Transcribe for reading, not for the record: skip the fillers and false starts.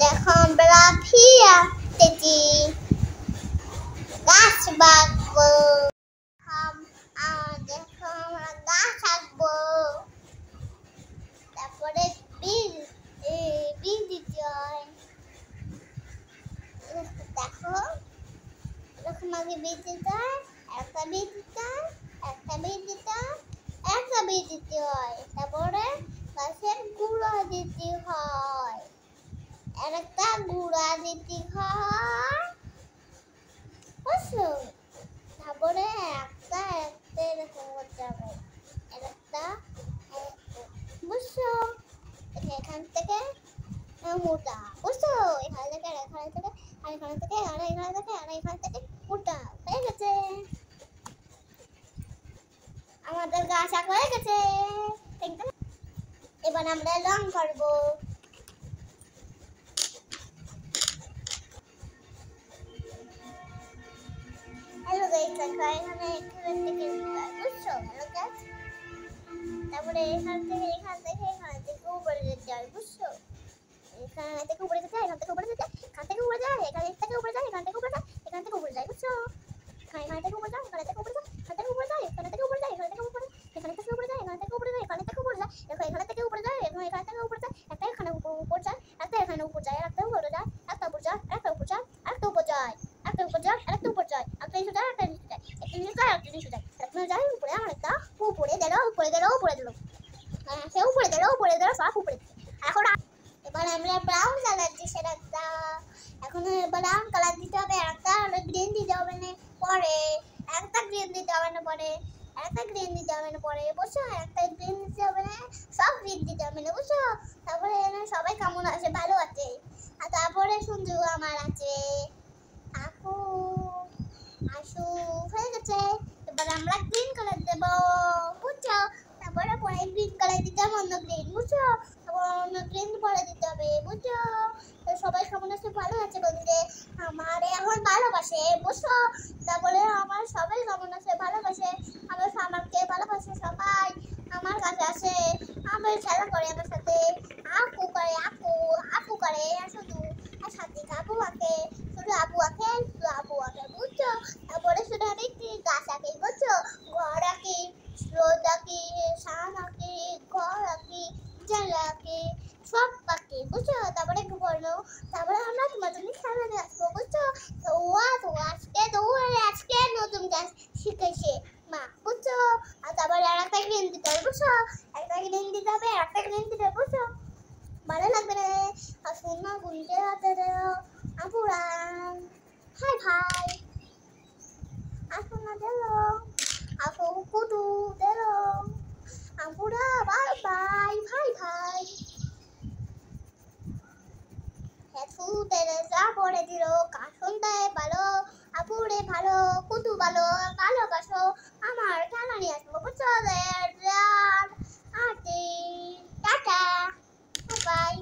দেখো আমরা ফিয়া তেজি গাছ বাঁকবো। দেখো আমরা গাছ আঁকবো, তারপরে বীজ বীজ দিতে হয়। দেখো এরকম আগে বীজ দিতে হয়, একটা বীজ দিতে হয়, একটা বীজ দিতে হয়, একটা বীজ দিতে হয়, তারপরে গাছের গুঁড়ো দিতে হয়, একটা গুঁড়া দিতে হয়, বুঝছো? তারপরে একটা একটা এরকম করতে হবে, একটা বুঝছো? এখান থেকে মোটা, বুঝছো? এখান থেকে আর এখান থেকে আর এখান থেকে আর এখান থেকে আর এখান থেকে মোটা হয়ে গেছে। আমাদের গাছ আঁকা হয়ে গেছে। এবার আমরা রং করবো। হ্যালো গাইস, এখানে বুঝছো? হ্যালো গাইস, তারপরে এখান থেকে উপরে যেতে হয়, বুঝছো? এখান থেকে উপরে যেতে হয়, এখান থেকে উপরে যেতে হয়, এখান থেকে উপরে যায়, এখান থেকে উপরে যায়, এখান থেকে উপরে যায়, এখান থেকে উপরে যায়, বুঝছো? এখান থেকে উপরে যায়, এখান থেকে উপরে যায়, এখান থেকে উপরে যায়, এখান থেকে উপরে যায়, এখান থেকে উপরে, এখান থেকে উপরে যায়, এখান থেকে উপরে যায়, এখান থেকে উপরে যায়, দেখো এখান থেকে উপরে যায়, এখান থেকে উপরে যায়, একটা এখানে উপর যায়, একটা এখানে উপর যায়, একটা উপরে যায়, একটা উপর যায়, একটা উপর যায়, একটা উপর যায়, একটা উপর যায়, একটা উপর যায়, একটা নিচে যায়, একটা নিচে যায়, একটা নিচে যায়, একটা নিচে যায়, একটা যায় উপরে, আর একটা উপরে দিল, উপরে দিল, উপরে দিল, সে উপরে দিল, উপরে দিল, সব উপরে। এখন এবার আমরা ব্রাউন কালার দিছি একটা, এখন ব্রাউন কালার দিতে হবে, একটা গ্রিন দিতে হবে না পরে, একটা গ্রিন দিতে হবে না পরে, একটা গ্রিন দিতে হবে না পরে, বুঝছো? একটা গ্রিন দিতে হবে না, সব গ্রিন দিতে হবে না, বুঝছো? তারপরে সবাই কেমন আছে, ভালো আছে। আর তারপরে সঞ্জু আমার আছে, আপু আসু হয়ে গেছে। এবার আমরা গ্রিন কালার দেব, বুঝছো? তারপরে পরে গ্রিন কালার দিতে হবে, অন্য গ্রিন, বুঝছো? তারপর অন্য গ্রিন পরে দিতে হবে, বুঝছো? তো সবাই কেমন আছে, ভালো আছে বলতে আমারে এখন ভালোবাসে, বুঝছো? তারপরে আমার সবাই কেমন আছে, ভালোবাসে, আমাকে ভালোবাসে সবাই, আমার কাছে আসে, আমার খেলা করে আমার সাথে, আপু করে, আপু করে, শুধু আর সাথে আপু আঁকে, শুধু আপু আঁকে, শুধু আপু আঁকে, বুঝছো? তারপরে শুধু আমি গাছ আঁকি, বুঝছো? ঘর আঁকি, রোদ আঁকি, শান আঁকি, ঘর আঁকি, জানলা আঁকি, সব আঁকি, বুঝছো? তারপরে একটু পড়লো, তারপরে আমরা তোমার জন্য খেলা নিয়ে আসবো, বুঝছো? তো আজকে নতুন গাছ শিখেছে মা, বুঝছো? আর তারপরে আর একটা গ্রিন দিতে হবে, বুঝছো? একটা গ্রিন দিতে হবে, একটা গ্রিন দিতে হবে, বুঝছো? ভালো লাগবে রে। আর সোনা গুনতে হাতে দেও আপুরা, হাই ভাই আসুনা দিল, আপু কুটু দিল, আপুরা বাই বাই, ভাই ভাই হেতু তেরে যা পড়ে দিল, কাশন দেয় ভালো, আপুরে ভালো, কুটু ভালো, ভালোবাসো, আমার খেলা নিয়ে আসবো, বুঝছো? Tata, by.